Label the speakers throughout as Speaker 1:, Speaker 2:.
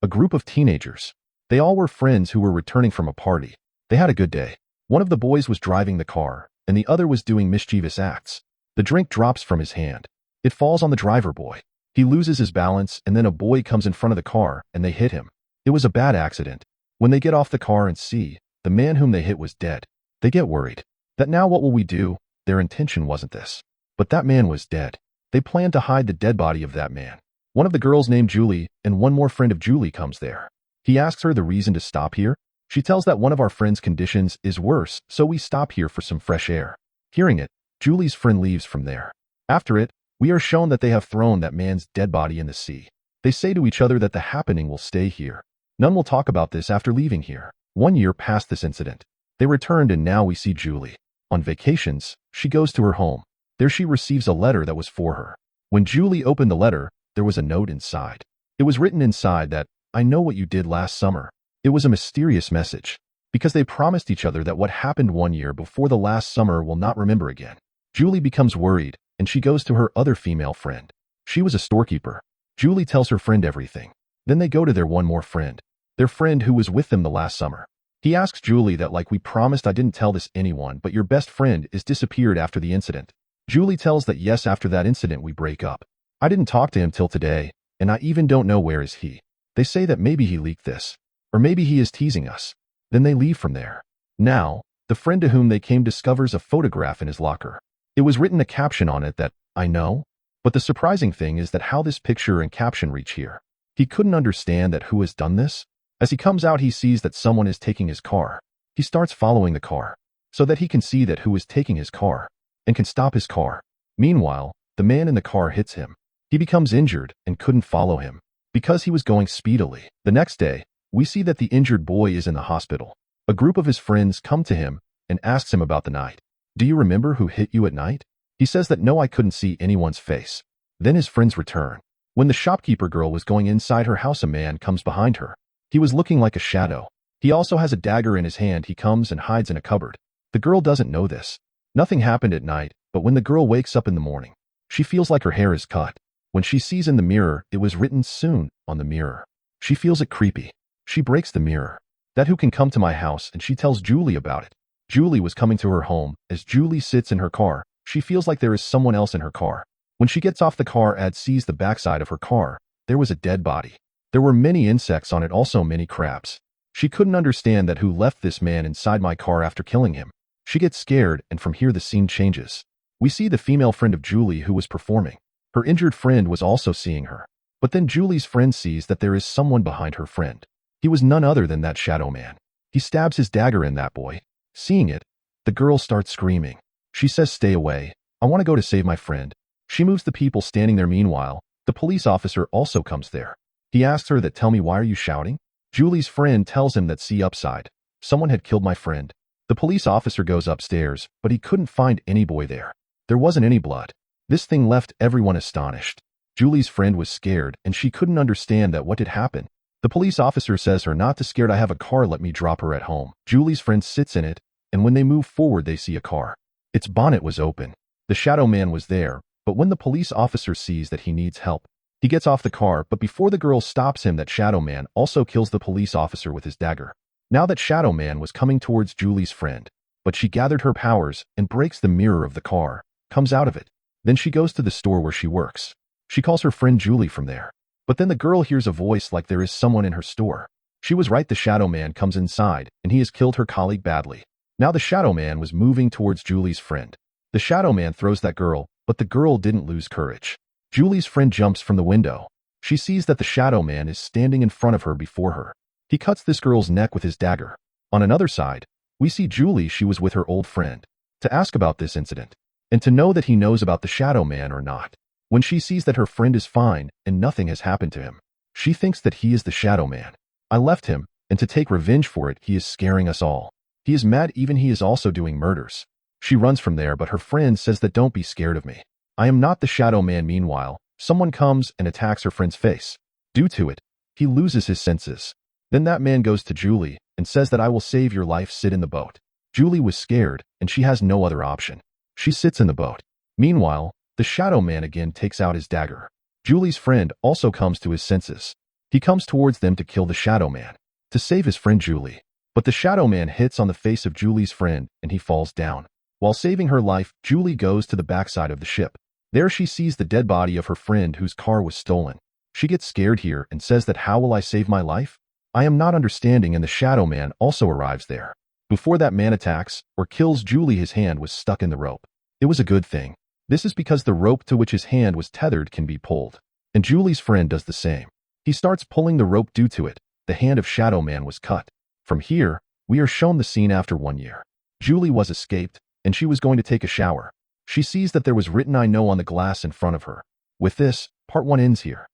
Speaker 1: A group of teenagers. They all were friends who were returning from a party. They had a good day. One of the boys was driving the car, and the other was doing mischievous acts. The drink drops from his hand. It falls on the driver boy. He loses his balance, and then a boy comes in front of the car, and they hit him. It was a bad accident. When they get off the car and see, the man whom they hit was dead, they get worried. That now what will we do? Their intention wasn't this. But that man was dead. They planned to hide the dead body of that man. One of the girls named Julie, and one more friend of Julie comes there. He asks her the reason to stop here. She tells that one of our friend's conditions is worse, so we stop here for some fresh air. Hearing it, Julie's friend leaves from there. After it, we are shown that they have thrown that man's dead body in the sea. They say to each other that the happening will stay here. None will talk about this after leaving here. 1 year past this incident. They returned and now we see Julie. On vacations, she goes to her home. There she receives a letter that was for her. When Julie opened the letter, there was a note inside. It was written inside that, "I know what you did last summer." It was a mysterious message, because they promised each other that what happened 1 year before the last summer will not remember again. Julie becomes worried, and she goes to her other female friend. She was a storekeeper. Julie tells her friend everything. Then they go to their one more friend, their friend who was with them the last summer. He asks Julie that like we promised I didn't tell this anyone, but your best friend is disappeared after the incident. Julie tells that yes, after that incident we break up. I didn't talk to him till today, and I even don't know where is he. They say that maybe he leaked this, or maybe he is teasing us. Then they leave from there. Now, the friend to whom they came discovers a photograph in his locker. It was written a caption on it that, "I know." But the surprising thing is that how this picture and caption reach here. He couldn't understand that who has done this. As he comes out, he sees that someone is taking his car. He starts following the car, so that he can see that who is taking his car, and can stop his car. Meanwhile, the man in the car hits him. He becomes injured and couldn't follow him, because he was going speedily. The next day, we see that the injured boy is in the hospital. A group of his friends come to him and asks him about the night. "Do you remember who hit you at night?" He says that no, I couldn't see anyone's face. Then his friends return. When the shopkeeper girl was going inside her house, a man comes behind her. He was looking like a shadow. He also has a dagger in his hand. He comes and hides in a cupboard. The girl doesn't know this. Nothing happened at night, but when the girl wakes up in the morning, she feels like her hair is cut. When she sees in the mirror, it was written soon on the mirror. She feels it creepy. She breaks the mirror. That who can come to my house, and she tells Julie about it. Julie was coming to her home. As Julie sits in her car, she feels like there is someone else in her car. When she gets off the car and sees the backside of her car, there was a dead body. There were many insects on it, also many crabs. She couldn't understand that who left this man inside my car after killing him. She gets scared, and from here the scene changes. We see the female friend of Julie who was performing. Her injured friend was also seeing her. But then Julie's friend sees that there is someone behind her friend. He was none other than that shadow man. He stabs his dagger in that boy. Seeing it, the girl starts screaming. She says, "Stay away. I want to go to save my friend." She moves the people standing there. Meanwhile, the police officer also comes there. He asks her that, "Tell me, why are you shouting?" Julie's friend tells him that, "See upside. Someone had killed my friend." The police officer goes upstairs, but he couldn't find any boy there. There wasn't any blood. This thing left everyone astonished. Julie's friend was scared, and she couldn't understand that what had happened. The police officer says her not to scared. "I have a car, let me drop her at home." Julie's friend sits in it, and when they move forward they see a car. Its bonnet was open. The shadow man was there, but when the police officer sees that he needs help, he gets off the car, but before the girl stops him, that shadow man also kills the police officer with his dagger. Now that shadow man was coming towards Julie's friend, but she gathered her powers and breaks the mirror of the car, comes out of it. Then she goes to the store where she works. She calls her friend Julie from there. But then the girl hears a voice like there is someone in her store. She was right, the shadow man comes inside, and he has killed her colleague badly. Now the shadow man was moving towards Julie's friend. The shadow man throws that girl, but the girl didn't lose courage. Julie's friend jumps from the window. She sees that the shadow man is standing in front of her before her. He cuts this girl's neck with his dagger. On another side, we see Julie. She was with her old friend to ask about this incident, and to know that he knows about the shadow man or not. When she sees that her friend is fine and nothing has happened to him, she thinks that he is the shadow man. "I left him, and to take revenge for it, he is scaring us all. He is mad, even he is also doing murders." She runs from there, but her friend says that, "Don't be scared of me. I am not the shadow man." Meanwhile, someone comes and attacks her friend's face. Due to it, he loses his senses. Then that man goes to Julie and says that, "I will save your life, sit in the boat." Julie was scared, and she has no other option. She sits in the boat. Meanwhile, the shadow man again takes out his dagger. Julie's friend also comes to his senses. He comes towards them to kill the Shadow Man, to save his friend Julie. But the Shadow Man hits on the face of Julie's friend and he falls down. While saving her life, Julie goes to the backside of the ship. There she sees the dead body of her friend whose car was stolen. She gets scared here and says that how will I save my life? I am not understanding, and the Shadow Man also arrives there. Before that man attacks or kills Julie, his hand was stuck in the rope. It was a good thing. This is because the rope to which his hand was tethered can be pulled. And Julie's friend does the same. He starts pulling the rope. Due to it, the hand of Shadow Man was cut. From here, we are shown the scene after 1 year. Julie was escaped, and she was going to take a shower. She sees that there was written "I know" on the glass in front of her. With this, part 1 ends here.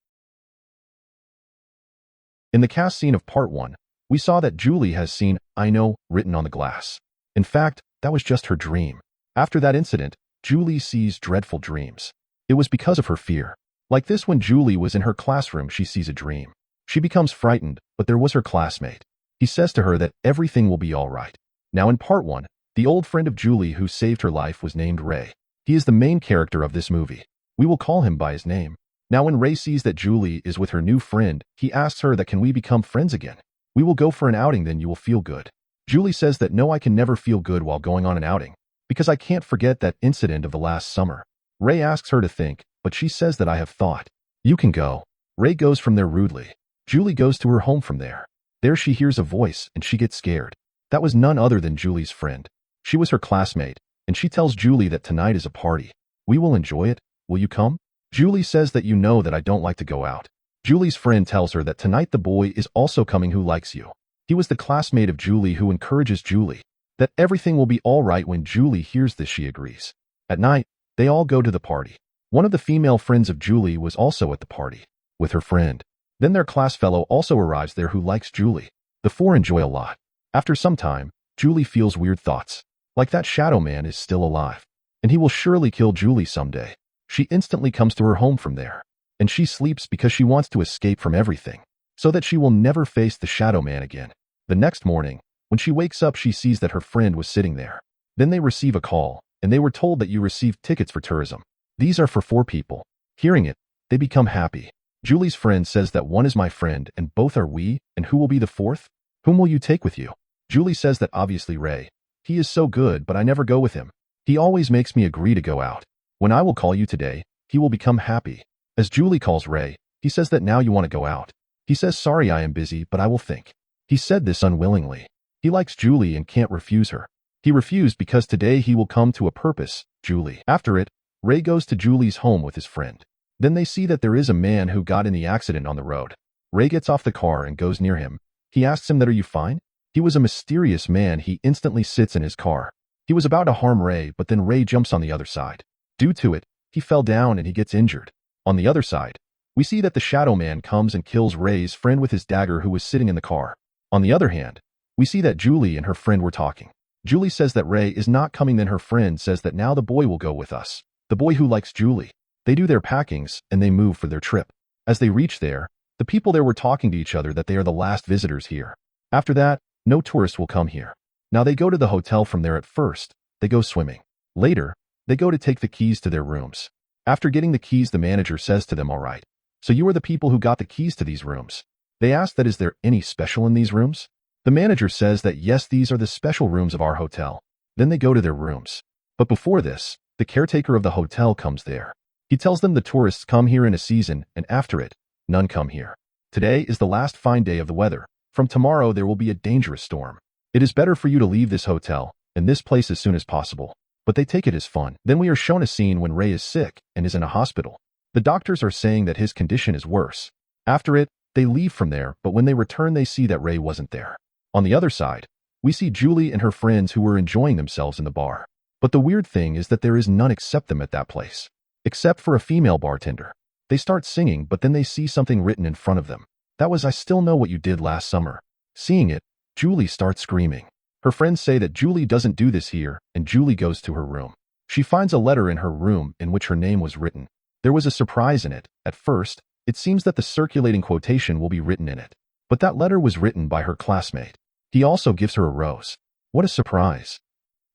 Speaker 1: In the cast scene of part 1, we saw that Julie has seen "I know" written on the glass. In fact, that was just her dream. After that incident, Julie sees dreadful dreams. It was because of her fear. Like this, when Julie was in her classroom, she sees a dream. She becomes frightened, but there was her classmate. He says to her that everything will be all right. Now in part 1, the old friend of Julie who saved her life was named Ray. He is the main character of this movie. We will call him by his name. Now when Ray sees that Julie is with her new friend, he asks her that can we become friends again? We will go for an outing, then you will feel good. Julie says that no, I can never feel good while going on an outing, because I can't forget that incident of the last summer. Ray asks her to think, but she says that I have thought. You can go. Ray goes from there rudely. Julie goes to her home from there. There she hears a voice and she gets scared. That was none other than Julie's friend. She was her classmate, and she tells Julie that tonight is a party. We will enjoy it. Will you come? Julie says that you know that I don't like to go out. Julie's friend tells her that tonight the boy is also coming who likes you. He was the classmate of Julie who encourages Julie. That everything will be all right. When Julie hears this, she agrees. At night, they all go to the party. One of the female friends of Julie was also at the party, with her friend. Then their class fellow also arrives there who likes Julie. The four enjoy a lot. After some time, Julie feels weird thoughts. Like that Shadow Man is still alive, and he will surely kill Julie someday. She instantly comes to her home from there, and she sleeps because she wants to escape from everything, so that she will never face the Shadow Man again. The next morning, when she wakes up, she sees that her friend was sitting there. Then they receive a call, and they were told that you received tickets for tourism. These are for 4 people. Hearing it, they become happy. Julie's friend says that one is my friend and both are we, and who will be the 4th? Whom will you take with you? Julie says that obviously Ray. He is so good, but I never go with him. He always makes me agree to go out. When I will call you today, he will become happy. As Julie calls Ray, he says that now you want to go out. He says sorry, I am busy, but I will think. He said this unwillingly. He likes Julie and can't refuse her. He refused because today he will come to a purpose, Julie. After it, Ray goes to Julie's home with his friend. Then they see that there is a man who got in the accident on the road. Ray gets off the car and goes near him. He asks him that are you fine? He was a mysterious man. He instantly sits in his car. He was about to harm Ray, but then Ray jumps on the other side. Due to it, he fell down and he gets injured. On the other side, we see that the Shadow Man comes and kills Ray's friend with his dagger who was sitting in the car. On the other hand, we see that Julie and her friend were talking. Julie says that Ray is not coming, then her friend says that now the boy will go with us. The boy who likes Julie. They do their packings and they move for their trip. As they reach there, the people there were talking to each other that they are the last visitors here. After that, no tourists will come here. Now they go to the hotel. From there, at first, they go swimming. Later, they go to take the keys to their rooms. After getting the keys, the manager says to them, all right, so you are the people who got the keys to these rooms. They ask that is there any special in these rooms? The manager says that yes, these are the special rooms of our hotel. Then they go to their rooms. But before this, the caretaker of the hotel comes there. He tells them the tourists come here in a season, and after it, none come here. Today is the last fine day of the weather. From tomorrow there will be a dangerous storm. It is better for you to leave this hotel and this place as soon as possible. But they take it as fun. Then we are shown a scene when Ray is sick and is in a hospital. The doctors are saying that his condition is worse. After it, they leave from there, but when they return they see that Ray wasn't there. On the other side, we see Julie and her friends who were enjoying themselves in the bar. But the weird thing is that there is none except them at that place. Except for a female bartender. They start singing, but then they see something written in front of them. That was I still know what you did last summer. Seeing it, Julie starts screaming. Her friends say that Julie doesn't do this here, and Julie goes to her room. She finds a letter in her room in which her name was written. There was a surprise in it. At first, it seems that the circulating quotation will be written in it. But that letter was written by her classmate. He also gives her a rose. What a surprise.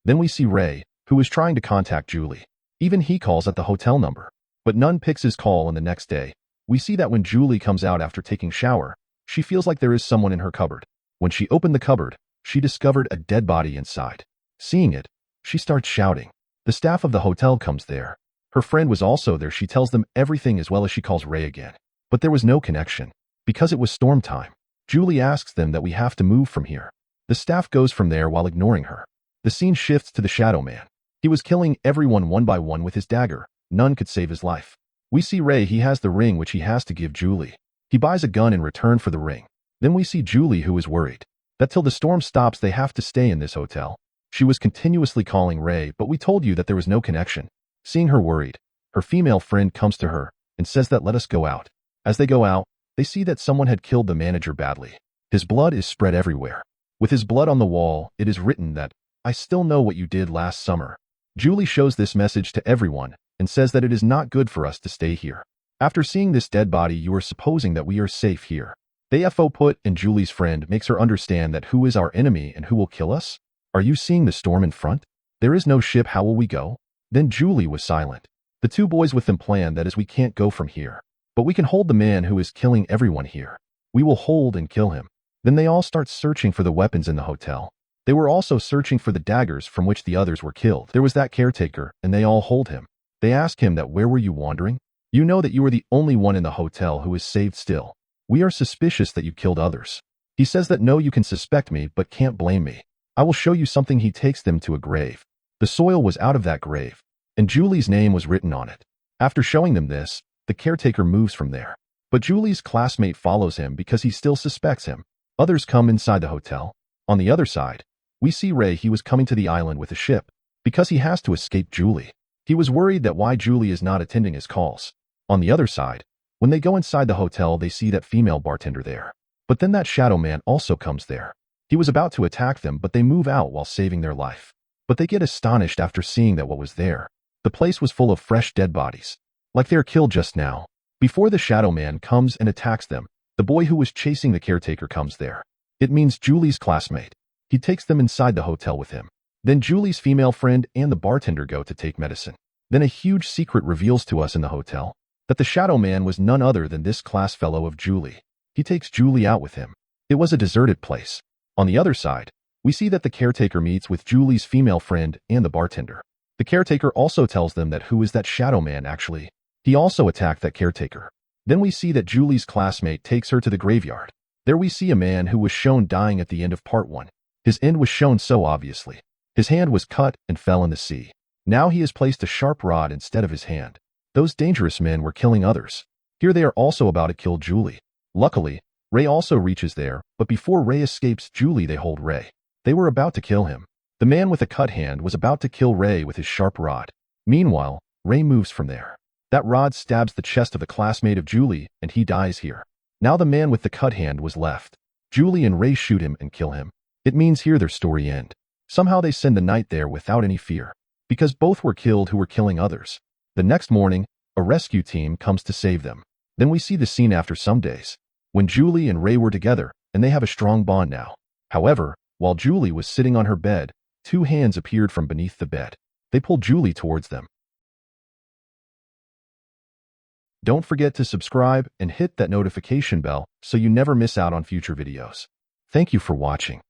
Speaker 1: Then we see Ray, who is trying to contact Julie. Even he calls at the hotel number, but none picks his call, and the next day, We see that when Julie comes out after taking shower, she feels like there is someone in her cupboard. When she opened the cupboard, she discovered a dead body inside. Seeing it, she starts shouting. The staff of the hotel comes there. Her friend was also there. She tells them everything as well as she calls Ray again. But there was no connection. Because it was storm time, Julie asks them that we have to move from here. The staff goes from there while ignoring her. The scene shifts to the Shadow Man. He was killing everyone one by one with his dagger. None could save his life. We see Ray. He has the ring which he has to give Julie. He buys a gun in return for the ring. Then we see Julie, who is worried that till the storm stops they have to stay in this hotel. She was continuously calling Ray, but we told you that there was no connection. Seeing her worried, her female friend comes to her and says that let us go out. As they go out, they see that someone had killed the manager badly. His blood is spread everywhere. With his blood on the wall, it is written that, "I still know what you did last summer." Julie shows this message to everyone and says that it is not good for us to stay here. After seeing this dead body, you are supposing that we are safe here. They FO put, and Julie's friend makes her understand that who is our enemy and who will kill us? Are you seeing the storm in front? There is no ship, how will we go? Then Julie was silent. The two boys with them plan that as we can't go from here, but we can hold the man who is killing everyone here. We will hold and kill him. Then they all start searching for the weapons in the hotel. They were also searching for the daggers from which the others were killed. There was that caretaker, and they all hold him. They ask him that where were you wandering? You know that you are the only one in the hotel who is saved still. We are suspicious that you killed others. He says that no, you can suspect me, but can't blame me. I will show you something. He takes them to a grave. The soil was out of that grave, and Julie's name was written on it. After showing them this, the caretaker moves from there. But Julie's classmate follows him because he still suspects him. Others come inside the hotel. On the other side, we see Ray. He was coming to the island with a ship because he has to escape Julie. He was worried that why Julie is not attending his calls. On the other side, when they go inside the hotel, they see that female bartender there. But then that Shadow Man also comes there. He was about to attack them, but they move out while saving their life. But they get astonished after seeing that what was there. The place was full of fresh dead bodies, like they are killed just now. Before the Shadow Man comes and attacks them, the boy who was chasing the caretaker comes there. It means Julie's classmate. He takes them inside the hotel with him. Then Julie's female friend and the bartender go to take medicine. Then a huge secret reveals to us in the hotel that the Shadow Man was none other than this class fellow of Julie. He takes Julie out with him. It was a deserted place. On the other side, we see that the caretaker meets with Julie's female friend and the bartender. The caretaker also tells them that who is that Shadow Man actually. He also attacked that caretaker. Then we see that Julie's classmate takes her to the graveyard. There we see a man who was shown dying at the end of part 1. His end was shown so obviously. His hand was cut and fell in the sea. Now he has placed a sharp rod instead of his hand. Those dangerous men were killing others. Here they are also about to kill Julie. Luckily, Ray also reaches there, but before Ray escapes Julie, they hold Ray. They were about to kill him. The man with the cut hand was about to kill Ray with his sharp rod. Meanwhile, Ray moves from there. That rod stabs the chest of the classmate of Julie, and he dies here. Now the man with the cut hand was left. Julie and Ray shoot him and kill him. It means here their story end. Somehow they spend the night there without any fear, because both were killed who were killing others. The next morning, a rescue team comes to save them. Then we see the scene after some days, when Julie and Ray were together, and they have a strong bond now. However, while Julie was sitting on her bed, 2 hands appeared from beneath the bed. They pulled Julie towards them. Don't forget to subscribe and hit that notification bell so you never miss out on future videos. Thank you for watching.